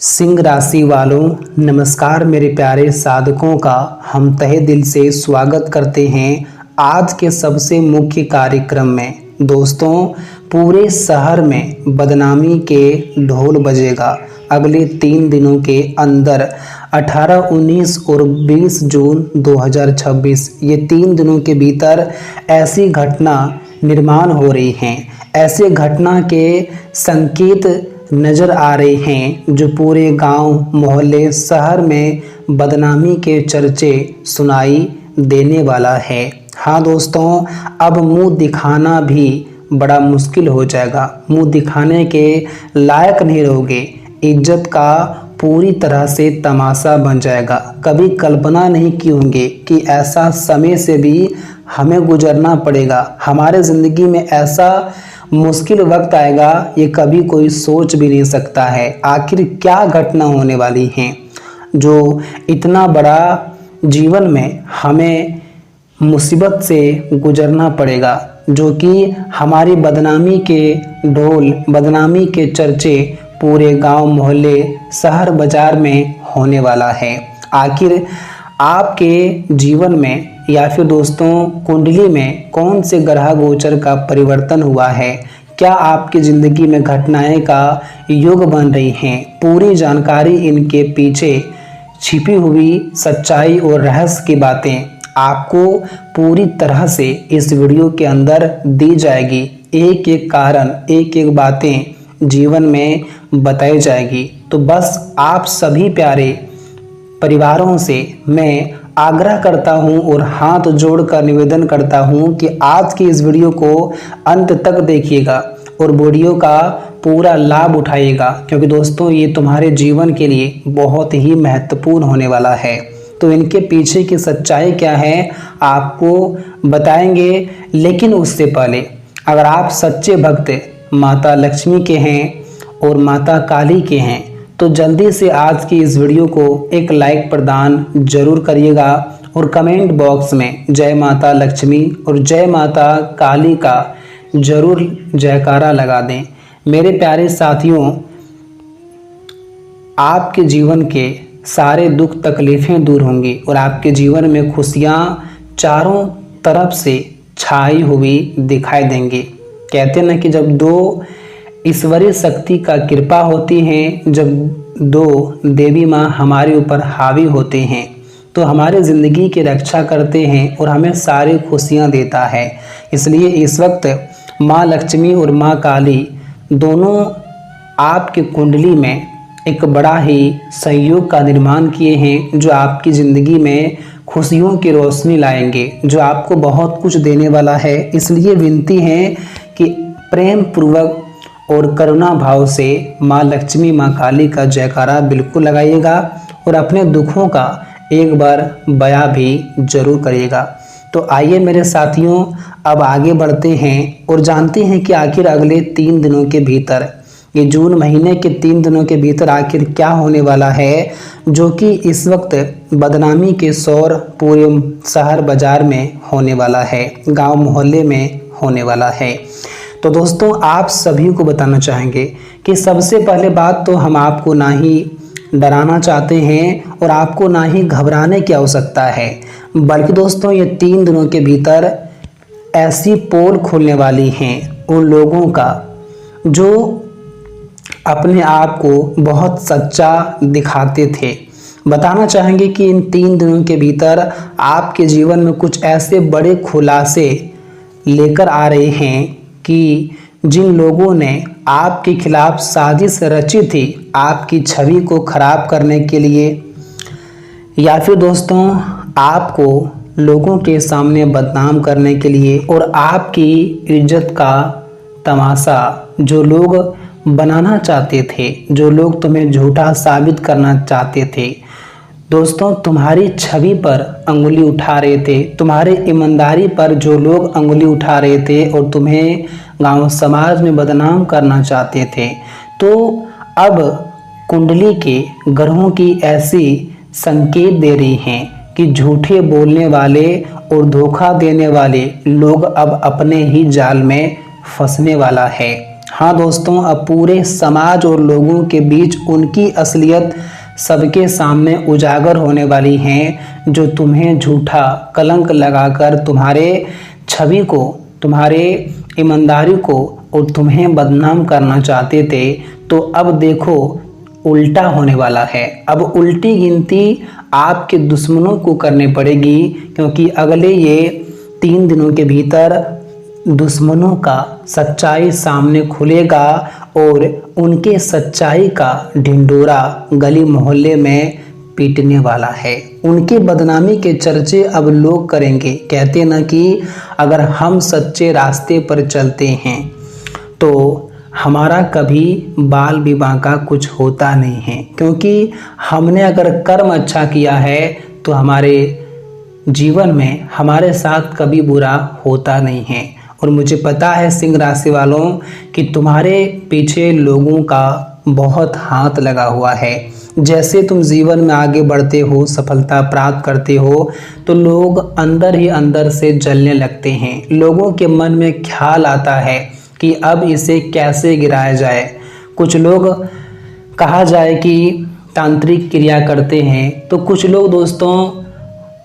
सिंह राशि वालों, नमस्कार। मेरे प्यारे साधकों का हम तहे दिल से स्वागत करते हैं आज के सबसे मुख्य कार्यक्रम में। दोस्तों, पूरे शहर में बदनामी के ढोल बजेगा। अगले 3 दिनों के अंदर 18, 19 और 20 जून 2026 ये 3 दिनों के भीतर ऐसी घटना निर्माण हो रही हैं, ऐसे घटना के संकेत नज़र आ रहे हैं जो पूरे गांव, मोहल्ले, शहर में बदनामी के चर्चे सुनाई देने वाला है। हाँ दोस्तों, अब मुंह दिखाना भी बड़ा मुश्किल हो जाएगा। मुंह दिखाने के लायक नहीं रहोगे। इज्जत का पूरी तरह से तमाशा बन जाएगा। कभी कल्पना नहीं की होंगे कि ऐसा समय से भी हमें गुजरना पड़ेगा। हमारे ज़िंदगी में ऐसा मुश्किल वक्त आएगा, ये कभी कोई सोच भी नहीं सकता है। आखिर क्या घटना होने वाली है जो इतना बड़ा जीवन में हमें मुसीबत से गुजरना पड़ेगा, जो कि हमारी बदनामी के ढोल, बदनामी के चर्चे पूरे गांव, मोहल्ले, शहर बाजार में होने वाला है। आखिर आपके जीवन में या फिर दोस्तों कुंडली में कौन से ग्रह गोचर का परिवर्तन हुआ है, क्या आपकी ज़िंदगी में घटनाएं का योग बन रही हैं, पूरी जानकारी, इनके पीछे छिपी हुई सच्चाई और रहस्य की बातें आपको पूरी तरह से इस वीडियो के अंदर दी जाएगी। एक एक कारण, एक एक बातें जीवन में बताई जाएगी। तो बस आप सभी प्यारे परिवारों से मैं आग्रह करता हूं और हाथ जोड़कर निवेदन करता हूं कि आज की इस वीडियो को अंत तक देखिएगा और वीडियो का पूरा लाभ उठाइएगा, क्योंकि दोस्तों ये तुम्हारे जीवन के लिए बहुत ही महत्वपूर्ण होने वाला है। तो इनके पीछे की सच्चाई क्या है आपको बताएंगे। लेकिन उससे पहले अगर आप सच्चे भक्त माता लक्ष्मी के हैं और माता काली के हैं तो जल्दी से आज की इस वीडियो को एक लाइक प्रदान जरूर करिएगा और कमेंट बॉक्स में जय माता लक्ष्मी और जय माता काली का जरूर जयकारा लगा दें। मेरे प्यारे साथियों, आपके जीवन के सारे दुख तकलीफ़ें दूर होंगी और आपके जीवन में खुशियाँ चारों तरफ से छाई हुई दिखाई देंगी। कहते हैं ना कि जब दो ईश्वरीय शक्ति का कृपा होती है, जब दो देवी माँ हमारे ऊपर हावी होते हैं तो हमारे ज़िंदगी की रक्षा करते हैं और हमें सारी खुशियाँ देता है। इसलिए इस वक्त माँ लक्ष्मी और माँ काली दोनों आपकी कुंडली में एक बड़ा ही सहयोग का निर्माण किए हैं, जो आपकी ज़िंदगी में खुशियों की रोशनी लाएंगे, जो आपको बहुत कुछ देने वाला है। इसलिए विनती है कि प्रेम पूर्वक और करुणा भाव से माँ लक्ष्मी, माँ काली का जयकारा बिल्कुल लगाइएगा और अपने दुखों का एक बार बयां भी जरूर करिएगा। तो आइए मेरे साथियों, अब आगे बढ़ते हैं और जानते हैं कि आखिर अगले 3 दिनों के भीतर, ये जून महीने के 3 दिनों के भीतर आखिर क्या होने वाला है, जो कि इस वक्त बदनामी के शोर पूरे शहर बाजार में होने वाला है, गांव मोहल्ले में होने वाला है। तो दोस्तों, आप सभी को बताना चाहेंगे कि सबसे पहले बात तो हम आपको ना ही डराना चाहते हैं और आपको ना ही घबराने की आवश्यकता है, बल्कि दोस्तों ये 3 दिनों के भीतर ऐसी पोल खुलने वाली हैं उन लोगों का जो अपने आप को बहुत सच्चा दिखाते थे। बताना चाहेंगे कि इन 3 दिनों के भीतर आपके जीवन में कुछ ऐसे बड़े खुलासे लेकर आ रहे हैं कि जिन लोगों ने आपके खिलाफ साजिश रची थी आपकी छवि को खराब करने के लिए, या फिर दोस्तों आपको लोगों के सामने बदनाम करने के लिए और आपकी इज्जत का तमाशा जो लोग बनाना चाहते थे, जो लोग तुम्हें झूठा साबित करना चाहते थे, दोस्तों तुम्हारी छवि पर अंगुली उठा रहे थे, तुम्हारे ईमानदारी पर जो लोग अंगुली उठा रहे थे और तुम्हें गांव समाज में बदनाम करना चाहते थे, तो अब कुंडली के ग्रहों की ऐसी संकेत दे रही हैं कि झूठे बोलने वाले और धोखा देने वाले लोग अब अपने ही जाल में फंसने वाला है। हाँ दोस्तों, अब पूरे समाज और लोगों के बीच उनकी असलियत सबके सामने उजागर होने वाली हैं, जो तुम्हें झूठा कलंक लगाकर तुम्हारे छवि को, तुम्हारे ईमानदारी को और तुम्हें बदनाम करना चाहते थे। तो अब देखो उल्टा होने वाला है। अब उल्टी गिनती आपके दुश्मनों को करनी पड़ेगी, क्योंकि अगले ये 3 दिनों के भीतर दुश्मनों का सच्चाई सामने खुलेगा और उनके सच्चाई का ढिंढोरा गली मोहल्ले में पीटने वाला है। उनके बदनामी के चर्चे अब लोग करेंगे। कहते ना कि अगर हम सच्चे रास्ते पर चलते हैं तो हमारा कभी बाल विवाह का कुछ होता नहीं है, क्योंकि हमने अगर कर्म अच्छा किया है तो हमारे जीवन में हमारे साथ कभी बुरा होता नहीं है। और मुझे पता है सिंह राशि वालों कि तुम्हारे पीछे लोगों का बहुत हाथ लगा हुआ है। जैसे तुम जीवन में आगे बढ़ते हो, सफलता प्राप्त करते हो, तो लोग अंदर ही अंदर से जलने लगते हैं। लोगों के मन में ख्याल आता है कि अब इसे कैसे गिराया जाए। कुछ लोग कहा जाए कि तांत्रिक क्रिया करते हैं, तो कुछ लोग दोस्तों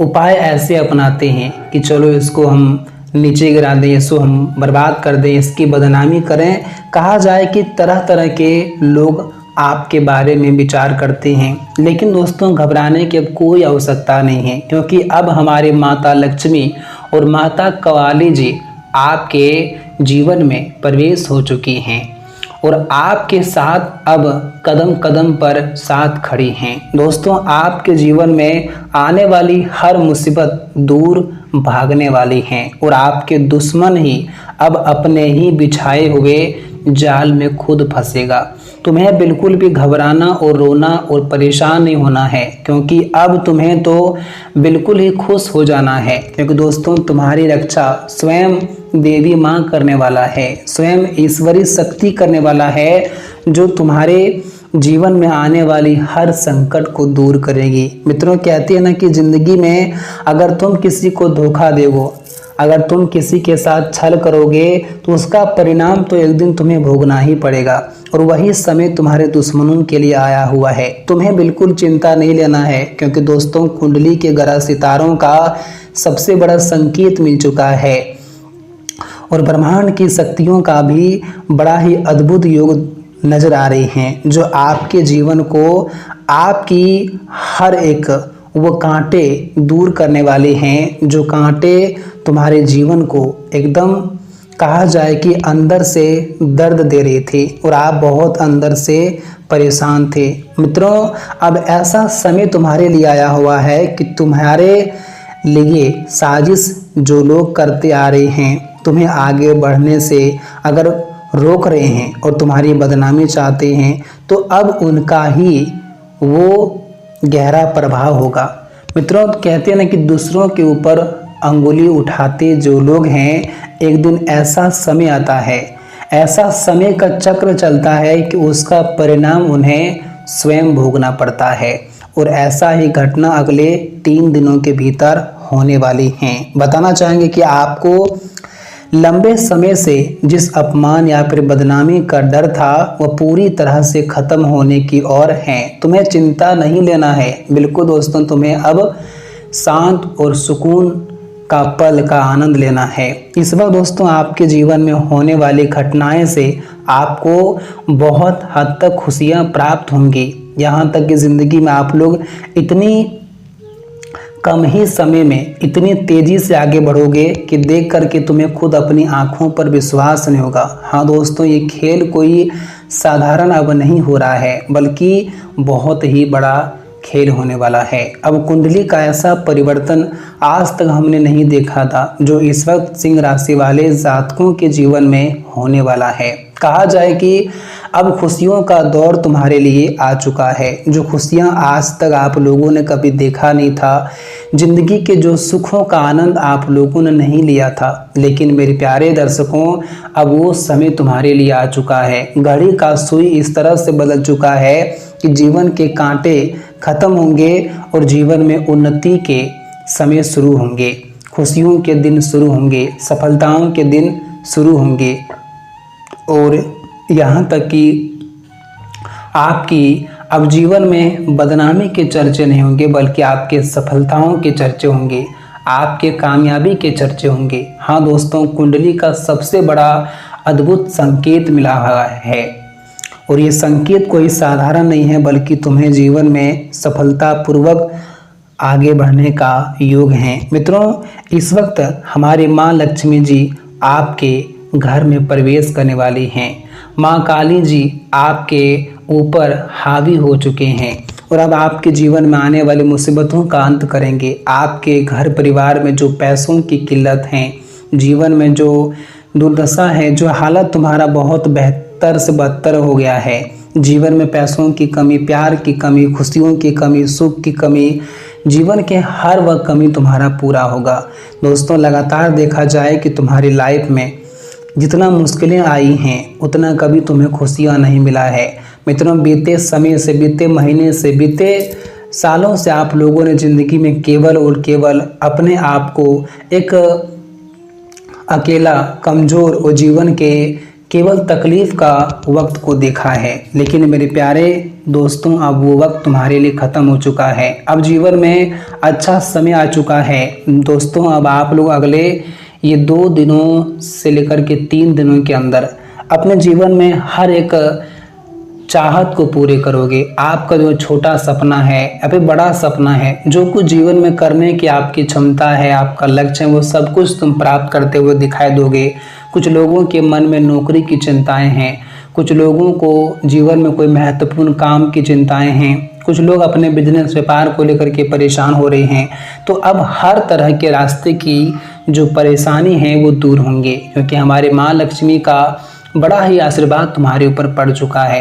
उपाय ऐसे अपनाते हैं कि चलो इसको हम नीचे गिरा दें, इसको हम बर्बाद कर दें, इसकी बदनामी करें। कहा जाए कि तरह तरह के लोग आपके बारे में विचार करते हैं। लेकिन दोस्तों घबराने की अब कोई आवश्यकता नहीं है, क्योंकि अब हमारी माता लक्ष्मी और माता कवाली जी आपके जीवन में प्रवेश हो चुकी हैं और आपके साथ अब कदम कदम पर साथ खड़ी हैं। दोस्तों आपके जीवन में आने वाली हर मुसीबत दूर भागने वाली हैं और आपके दुश्मन ही अब अपने ही बिछाए हुए जाल में खुद फंसेगा। तुम्हें बिल्कुल भी घबराना और रोना और परेशान नहीं होना है, क्योंकि अब तुम्हें तो बिल्कुल ही खुश हो जाना है, क्योंकि दोस्तों तुम्हारी रक्षा स्वयं देवी माँ करने वाला है, स्वयं ईश्वरी शक्ति करने वाला है, जो तुम्हारे जीवन में आने वाली हर संकट को दूर करेगी। मित्रों कहते हैं ना कि जिंदगी में अगर तुम किसी को धोखा दोगे, अगर तुम किसी के साथ छल करोगे तो उसका परिणाम तो एक दिन तुम्हें भोगना ही पड़ेगा, और वही समय तुम्हारे दुश्मनों के लिए आया हुआ है। तुम्हें बिल्कुल चिंता नहीं लेना है, क्योंकि दोस्तों कुंडली के ग्रह सितारों का सबसे बड़ा संकेत मिल चुका है और ब्रह्मांड की शक्तियों का भी बड़ा ही अद्भुत योग नजर आ रहे हैं, जो आपके जीवन को, आपकी हर एक वो कांटे दूर करने वाले हैं, जो कांटे तुम्हारे जीवन को एकदम कहा जाए कि अंदर से दर्द दे रहे थे और आप बहुत अंदर से परेशान थे। मित्रों अब ऐसा समय तुम्हारे लिए आया हुआ है कि तुम्हारे लिए साजिश जो लोग करते आ रहे हैं, तुम्हें आगे बढ़ने से अगर रोक रहे हैं और तुम्हारी बदनामी चाहते हैं, तो अब उनका ही वो गहरा प्रभाव होगा। मित्रों कहते हैं ना कि दूसरों के ऊपर अंगुली उठाते जो लोग हैं, एक दिन ऐसा समय आता है, ऐसा समय का चक्र चलता है कि उसका परिणाम उन्हें स्वयं भोगना पड़ता है। और ऐसा ही घटना अगले 3 दिनों के भीतर होने वाली हैं। बताना चाहेंगे कि आपको लंबे समय से जिस अपमान या फिर बदनामी का डर था वह पूरी तरह से खत्म होने की ओर है। तुम्हें चिंता नहीं लेना है। बिल्कुल दोस्तों तुम्हें अब शांत और सुकून का पल का आनंद लेना है। इस वक्त दोस्तों आपके जीवन में होने वाली घटनाएं से आपको बहुत हद तक खुशियां प्राप्त होंगी। यहाँ तक कि ज़िंदगी में आप लोग इतनी कम ही समय में इतनी तेजी से आगे बढ़ोगे कि देख करके तुम्हें खुद अपनी आंखों पर विश्वास नहीं होगा। हाँ दोस्तों ये खेल कोई साधारण अब नहीं हो रहा है, बल्कि बहुत ही बड़ा खेल होने वाला है। अब कुंडली का ऐसा परिवर्तन आज तक हमने नहीं देखा था, जो इस वक्त सिंह राशि वाले जातकों के जीवन में होने वाला है। कहा जाए कि अब खुशियों का दौर तुम्हारे लिए आ चुका है, जो खुशियां आज तक आप लोगों ने कभी देखा नहीं था। जिंदगी के जो सुखों का आनंद आप लोगों ने नहीं लिया था, लेकिन मेरे प्यारे दर्शकों अब वो समय तुम्हारे लिए आ चुका है। घड़ी का सुई इस तरह से बदल चुका है कि जीवन के कांटे खत्म होंगे और जीवन में उन्नति के समय शुरू होंगे, खुशियों के दिन शुरू होंगे, सफलताओं के दिन शुरू होंगे। और यहाँ तक कि आपकी अब जीवन में बदनामी के चर्चे नहीं होंगे, बल्कि आपके सफलताओं के चर्चे होंगे, आपके कामयाबी के चर्चे होंगे। हाँ दोस्तों, कुंडली का सबसे बड़ा अद्भुत संकेत मिला हुआ है, और ये संकेत कोई साधारण नहीं है, बल्कि तुम्हें जीवन में सफलतापूर्वक आगे बढ़ने का योग है। मित्रों, इस वक्त हमारी माँ लक्ष्मी जी आपके घर में प्रवेश करने वाली हैं। माँ काली जी आपके ऊपर हावी हो चुके हैं और अब आपके जीवन में आने वाली मुसीबतों का अंत करेंगे। आपके घर परिवार में जो पैसों की किल्लत है, जीवन में जो दुर्दशा है, जो हालत तुम्हारा बहुत बेहतर से बदतर हो गया है, जीवन में पैसों की कमी, प्यार की कमी, खुशियों की कमी, सुख की कमी, जीवन के हर वह कमी तुम्हारा पूरा होगा। दोस्तों, लगातार देखा जाए कि तुम्हारी लाइफ में जितना मुश्किलें आई हैं, उतना कभी तुम्हें खुशियाँ नहीं मिला है। मित्रों, बीते समय से, बीते महीने से, बीते सालों से आप लोगों ने ज़िंदगी में केवल और केवल अपने आप को एक अकेला, कमज़ोर और जीवन के केवल तकलीफ़ का वक्त को देखा है। लेकिन मेरे प्यारे दोस्तों, अब वो वक्त तुम्हारे लिए ख़त्म हो चुका है। अब जीवन में अच्छा समय आ चुका है। दोस्तों, अब आप लोग अगले ये 2 दिनों से लेकर के 3 दिनों के अंदर अपने जीवन में हर एक चाहत को पूरे करोगे। आपका जो छोटा सपना है या फिर बड़ा सपना है, जो कुछ जीवन में करने की आपकी क्षमता है, आपका लक्ष्य है, वो सब कुछ तुम प्राप्त करते हुए दिखाई दोगे। कुछ लोगों के मन में नौकरी की चिंताएं हैं, कुछ लोगों को जीवन में कोई महत्वपूर्ण काम की चिंताएं हैं, कुछ लोग अपने बिजनेस व्यापार को लेकर के परेशान हो रहे हैं। तो अब हर तरह के रास्ते की जो परेशानी है वो दूर होंगे, क्योंकि हमारे माँ लक्ष्मी का बड़ा ही आशीर्वाद तुम्हारे ऊपर पड़ चुका है।